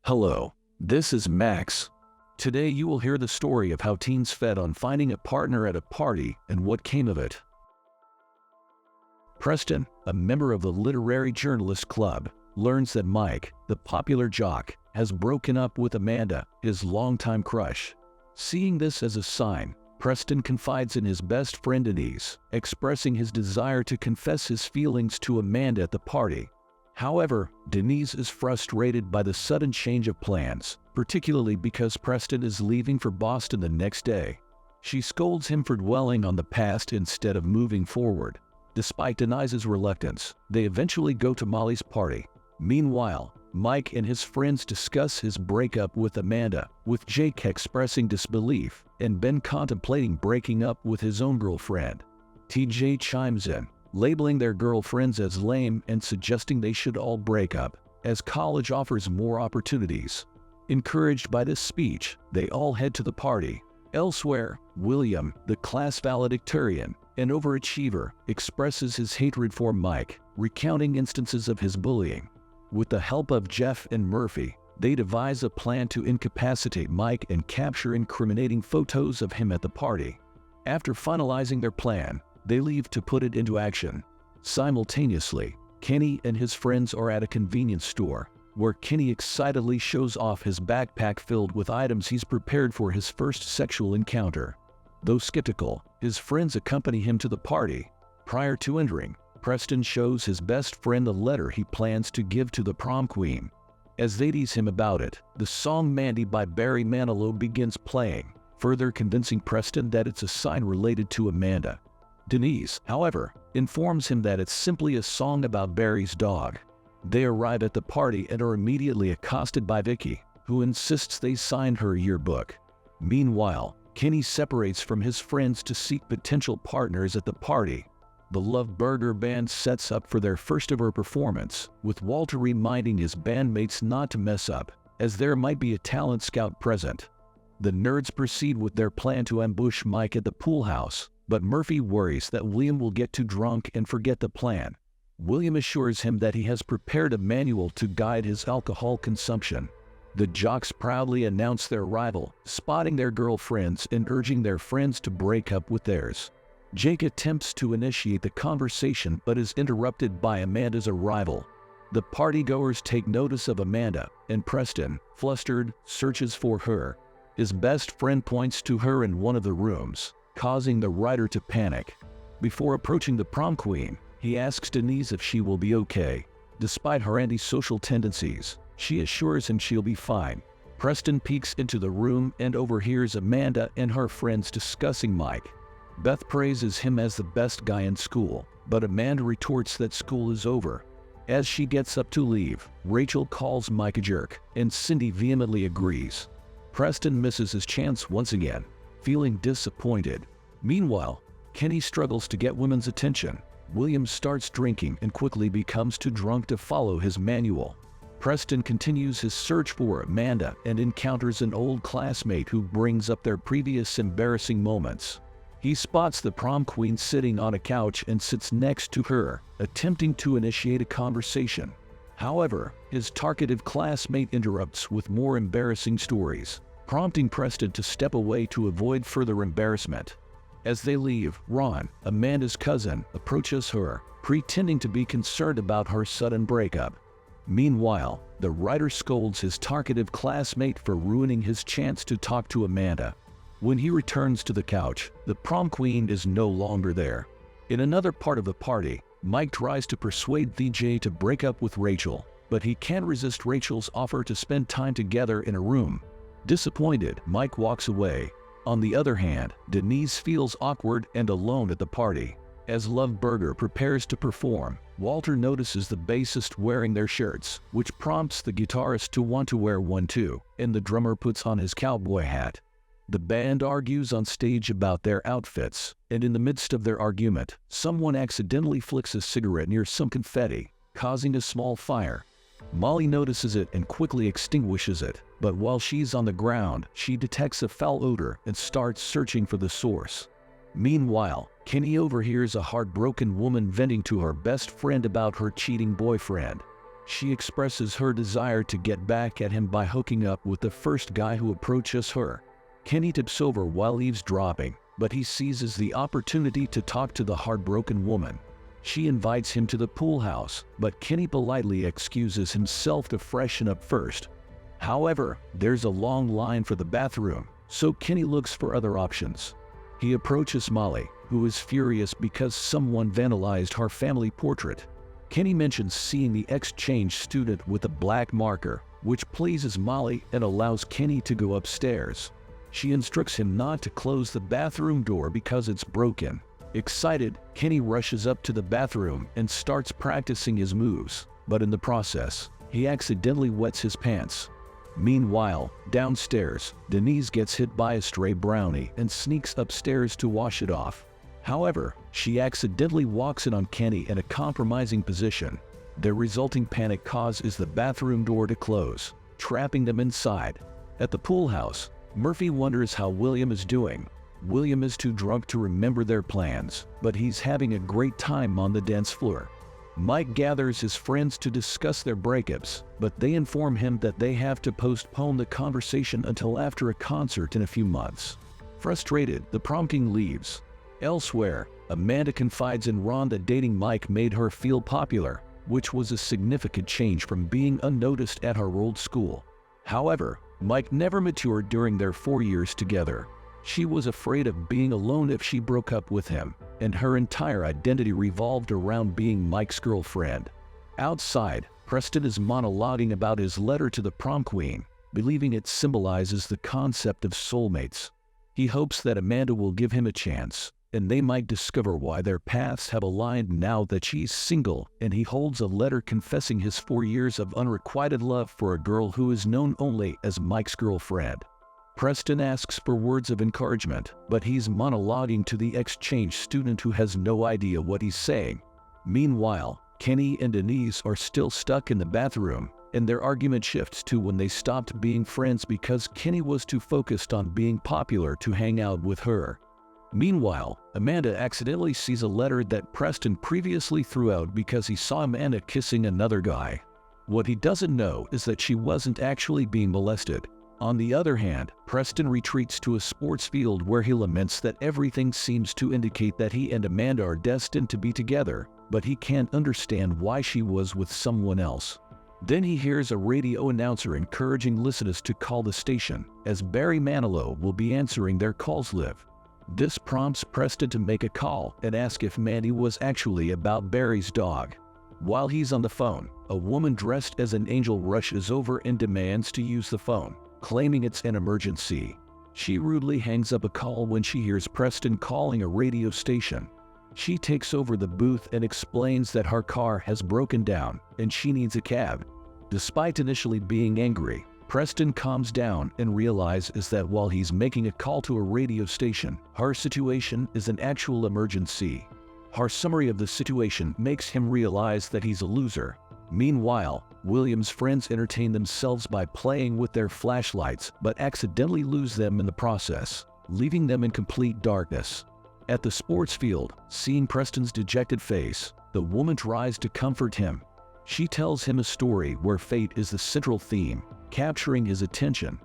Hello, this is Max. Today you will hear the story of how teens fed on finding a partner at a party and what came of it. Preston, a member of the Literary Journalist Club, learns that Mike, the popular jock, has broken up with Amanda, his longtime crush. Seeing this as a sign, Preston confides in his best friend Denise, expressing his desire to confess his feelings to Amanda at the party. However, Denise is frustrated by the sudden change of plans, particularly because Preston is leaving for Boston the next day. She scolds him for dwelling on the past instead of moving forward. Despite Denise's reluctance, they eventually go to Molly's party. Meanwhile, Mike and his friends discuss his breakup with Amanda, with Jake expressing disbelief and Ben contemplating breaking up with his own girlfriend. TJ chimes in, labeling their girlfriends as lame and suggesting they should all break up, as college offers more opportunities. Encouraged by this speech, they all head to the party. Elsewhere, William, the class valedictorian and overachiever, expresses his hatred for Mike, recounting instances of his bullying. With the help of Jeff and Murphy, they devise a plan to incapacitate Mike and capture incriminating photos of him at the party. After finalizing their plan, they leave to put it into action. Simultaneously, Kenny and his friends are at a convenience store, where Kenny excitedly shows off his backpack filled with items he's prepared for his first sexual encounter. Though skeptical, his friends accompany him to the party. Prior to entering, Preston shows his best friend the letter he plans to give to the prom queen. As they tease him about it, the song Mandy by Barry Manilow begins playing, further convincing Preston that it's a sign related to Amanda. Denise, however, informs him that it's simply a song about Barry's dog. They arrive at the party and are immediately accosted by Vicky, who insists they sign her yearbook. Meanwhile, Kenny separates from his friends to seek potential partners at the party. The Love Burger Band sets up for their first-ever performance, with Walter reminding his bandmates not to mess up, as there might be a talent scout present. The nerds proceed with their plan to ambush Mike at the pool house, but Murphy worries that William will get too drunk and forget the plan. William assures him that he has prepared a manual to guide his alcohol consumption. The jocks proudly announce their arrival, spotting their girlfriends and urging their friends to break up with theirs. Jake attempts to initiate the conversation but is interrupted by Amanda's arrival. The partygoers take notice of Amanda, and Preston, flustered, searches for her. His best friend points to her in one of the rooms, causing the writer to panic. Before approaching the prom queen, he asks Denise if she will be okay. Despite her antisocial tendencies, she assures him she'll be fine. Preston peeks into the room and overhears Amanda and her friends discussing Mike. Beth praises him as the best guy in school, but Amanda retorts that school is over. As she gets up to leave, Rachel calls Mike a jerk, and Cindy vehemently agrees. Preston misses his chance once again, feeling disappointed. Meanwhile, Kenny struggles to get women's attention. William starts drinking and quickly becomes too drunk to follow his manual. Preston continues his search for Amanda and encounters an old classmate who brings up their previous embarrassing moments. He spots the prom queen sitting on a couch and sits next to her, attempting to initiate a conversation. However, his talkative classmate interrupts with more embarrassing stories, prompting Preston to step away to avoid further embarrassment. As they leave, Ron, Amanda's cousin, approaches her, pretending to be concerned about her sudden breakup. Meanwhile, the writer scolds his talkative classmate for ruining his chance to talk to Amanda. When he returns to the couch, the prom queen is no longer there. In another part of the party, Mike tries to persuade TJ to break up with Rachel, but he can't resist Rachel's offer to spend time together in a room. Disappointed, Mike walks away. On the other hand, Denise feels awkward and alone at the party. As Love Burger prepares to perform, Walter notices the bassist wearing their shirts, which prompts the guitarist to want to wear one too, and the drummer puts on his cowboy hat. The band argues on stage about their outfits, and in the midst of their argument, someone accidentally flicks a cigarette near some confetti, causing a small fire. Molly notices it and quickly extinguishes it, but while she's on the ground, she detects a foul odor and starts searching for the source. Meanwhile, Kenny overhears a heartbroken woman venting to her best friend about her cheating boyfriend. She expresses her desire to get back at him by hooking up with the first guy who approaches her. Kenny tips over while eavesdropping, but he seizes the opportunity to talk to the heartbroken woman. She invites him to the pool house, but Kenny politely excuses himself to freshen up first. However, there's a long line for the bathroom, so Kenny looks for other options. He approaches Molly, who is furious because someone vandalized her family portrait. Kenny mentions seeing the exchange student with a black marker, which pleases Molly and allows Kenny to go upstairs. She instructs him not to close the bathroom door because it's broken. Excited, Kenny rushes up to the bathroom and starts practicing his moves, but in the process, he accidentally wets his pants. Meanwhile, downstairs, Denise gets hit by a stray brownie and sneaks upstairs to wash it off. However, she accidentally walks in on Kenny in a compromising position. The resulting panic causes the bathroom door to close, trapping them inside. At the pool house, Murphy wonders how William is doing. William is too drunk to remember their plans, but he's having a great time on the dance floor. Mike gathers his friends to discuss their breakups, but they inform him that they have to postpone the conversation until after a concert in a few months. Frustrated, the prom king leaves. Elsewhere, Amanda confides in Ron that dating Mike made her feel popular, which was a significant change from being unnoticed at her old school. However, Mike never matured during their 4 years together. She was afraid of being alone if she broke up with him, and her entire identity revolved around being Mike's girlfriend. Outside, Preston is monologuing about his letter to the prom queen, believing it symbolizes the concept of soulmates. He hopes that Amanda will give him a chance, and they might discover why their paths have aligned now that she's single, and he holds a letter confessing his 4 years of unrequited love for a girl who is known only as Mike's girlfriend. Preston asks for words of encouragement, but he's monologuing to the exchange student who has no idea what he's saying. Meanwhile, Kenny and Denise are still stuck in the bathroom, and their argument shifts to when they stopped being friends because Kenny was too focused on being popular to hang out with her. Meanwhile, Amanda accidentally sees a letter that Preston previously threw out because he saw Amanda kissing another guy. What he doesn't know is that she wasn't actually being molested. On the other hand, Preston retreats to a sports field where he laments that everything seems to indicate that he and Amanda are destined to be together, but he can't understand why she was with someone else. Then he hears a radio announcer encouraging listeners to call the station, as Barry Manilow will be answering their calls live. This prompts Preston to make a call and ask if Mandy was actually about Barry's dog. While he's on the phone, a woman dressed as an angel rushes over and demands to use the phone, claiming it's an emergency. She rudely hangs up a call when she hears Preston calling a radio station. She takes over the booth and explains that her car has broken down and she needs a cab. Despite initially being angry, Preston calms down and realizes that while he's making a call to a radio station, her situation is an actual emergency. Her summary of the situation makes him realize that he's a loser. Meanwhile, William's friends entertain themselves by playing with their flashlights but accidentally lose them in the process, leaving them in complete darkness. At the sports field, seeing Preston's dejected face, the woman tries to comfort him. She tells him a story where fate is the central theme, capturing his attention.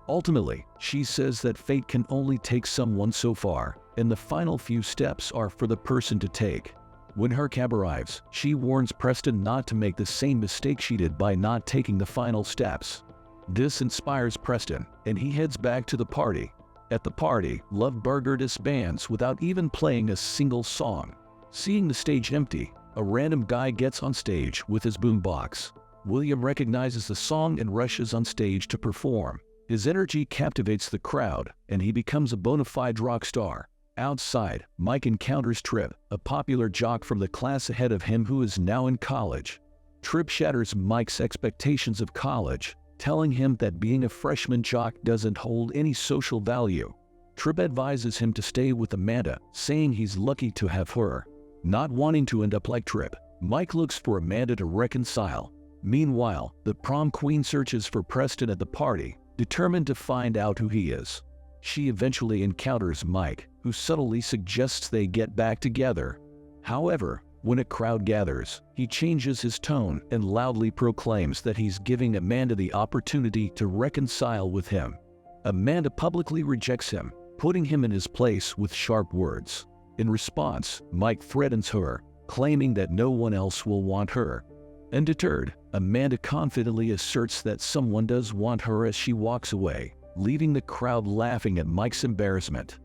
Ultimately, she says that fate can only take someone so far, and the final few steps are for the person to take. When her cab arrives, she warns Preston not to make the same mistake she did by not taking the final steps. This inspires Preston, and he heads back to the party. At the party, Love Burger disbands without even playing a single song. Seeing the stage empty, a random guy gets on stage with his boombox. William recognizes the song and rushes on stage to perform. His energy captivates the crowd, and he becomes a bona fide rock star. Outside, Mike encounters Trip, a popular jock from the class ahead of him who is now in college. Trip shatters Mike's expectations of college, telling him that being a freshman jock doesn't hold any social value. Trip advises him to stay with Amanda, saying he's lucky to have her. Not wanting to end up like Trip, Mike looks for Amanda to reconcile. Meanwhile, the prom queen searches for Preston at the party, determined to find out who he is. She eventually encounters Mike, who subtly suggests they get back together. However, When a crowd gathers, he changes his tone and loudly proclaims that he's giving Amanda the opportunity to reconcile with him. Amanda publicly rejects him, putting him in his place with sharp words. In response, Mike threatens her, claiming that no one else will want her. Undeterred, Amanda confidently asserts that someone does want her as she walks away, leaving the crowd laughing at Mike's embarrassment.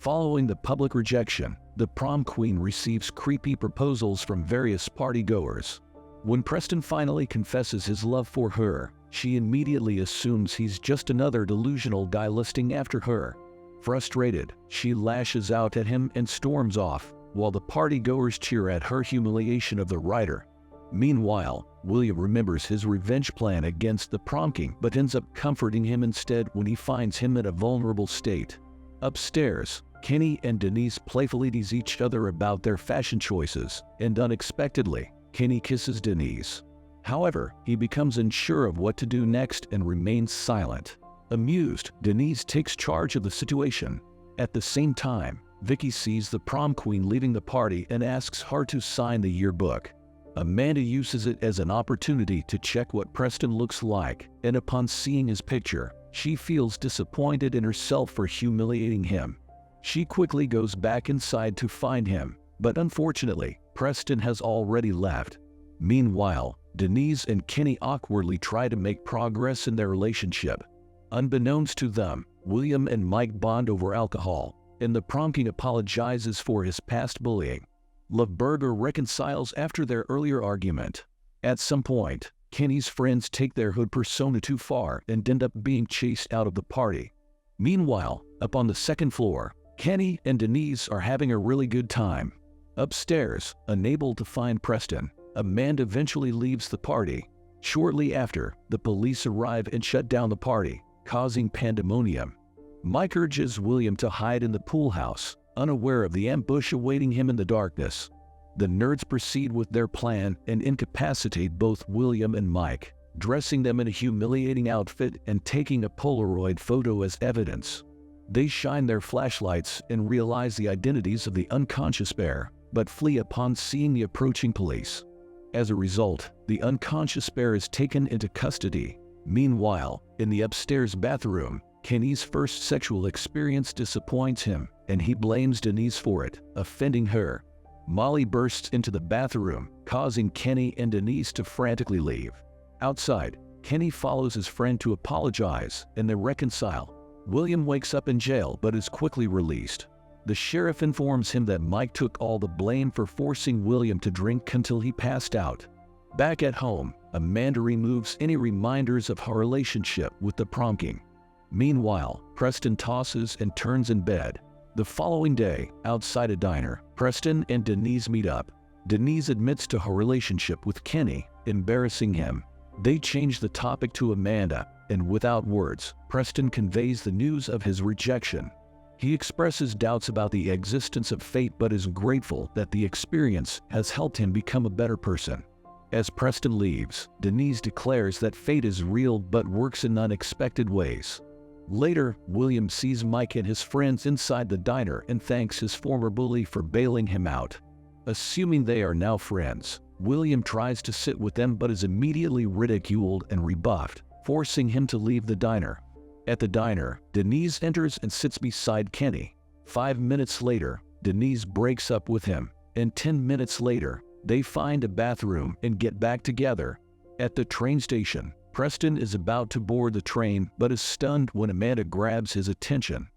Following the public rejection, the prom queen receives creepy proposals from various partygoers. When Preston finally confesses his love for her, she immediately assumes he's just another delusional guy lusting after her. Frustrated, she lashes out at him and storms off, while the partygoers cheer at her humiliation of the writer. Meanwhile, William remembers his revenge plan against the prom king but ends up comforting him instead when he finds him in a vulnerable state. Upstairs, Kenny and Denise playfully tease each other about their fashion choices, and unexpectedly, Kenny kisses Denise. However, he becomes unsure of what to do next and remains silent. Amused, Denise takes charge of the situation. At the same time, Vicky sees the prom queen leaving the party and asks her to sign the yearbook. Amanda uses it as an opportunity to check what Preston looks like, and upon seeing his picture, she feels disappointed in herself for humiliating him. She quickly goes back inside to find him, but unfortunately, Preston has already left. Meanwhile, Denise and Kenny awkwardly try to make progress in their relationship. Unbeknownst to them, William and Mike bond over alcohol, and the prom king apologizes for his past bullying. Loveberger reconciles after their earlier argument. At some point, Kenny's friends take their hood persona too far and end up being chased out of the party. Meanwhile, up on the second floor, Kenny and Denise are having a really good time. Upstairs, unable to find Preston, Amanda eventually leaves the party. Shortly after, the police arrive and shut down the party, causing pandemonium. Mike urges William to hide in the pool house, unaware of the ambush awaiting him in the darkness. The nerds proceed with their plan and incapacitate both William and Mike, dressing them in a humiliating outfit and taking a Polaroid photo as evidence. They shine their flashlights and realize the identities of the unconscious pair, but flee upon seeing the approaching police. As a result, the unconscious pair is taken into custody. Meanwhile, in the upstairs bathroom, Kenny's first sexual experience disappoints him, and he blames Denise for it, offending her. Molly bursts into the bathroom, causing Kenny and Denise to frantically leave. Outside, Kenny follows his friend to apologize, and they reconcile. William wakes up in jail but is quickly released. The sheriff informs him that Mike took all the blame for forcing William to drink until he passed out. Back at home, Amanda removes any reminders of her relationship with the prom king. Meanwhile, Preston tosses and turns in bed. The following day, outside a diner, Preston and Denise meet up. Denise admits to her relationship with Kenny, embarrassing him. They change the topic to Amanda, and without words, Preston conveys the news of his rejection. He expresses doubts about the existence of fate but is grateful that the experience has helped him become a better person. As Preston leaves, Denise declares that fate is real but works in unexpected ways. Later, William sees Mike and his friends inside the diner and thanks his former bully for bailing him out. Assuming they are now friends, William tries to sit with them but is immediately ridiculed and rebuffed, forcing him to leave the diner. At the diner, Denise enters and sits beside Kenny. 5 minutes later, Denise breaks up with him, and 10 minutes later, they find a bathroom and get back together. At the train station, Preston is about to board the train but is stunned when Amanda grabs his attention.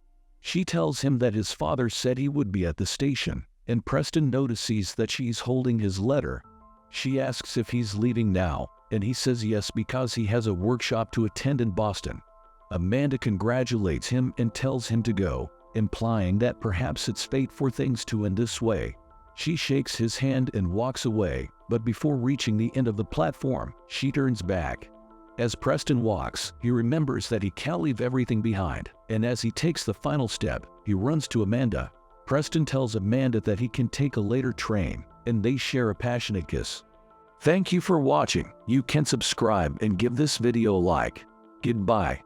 She tells him that his father said he would be at the station, and Preston notices that she's holding his letter. She asks if he's leaving now, and he says yes because he has a workshop to attend in Boston. Amanda congratulates him and tells him to go, implying that perhaps it's fate for things to end this way. She shakes his hand and walks away, but before reaching the end of the platform, she turns back. As Preston walks, he remembers that he can't leave everything behind, and as he takes the final step, he runs to Amanda. Preston tells Amanda that he can take a later train, and they share a passionate kiss. Thank you for watching. You can subscribe and give this video a like. Goodbye.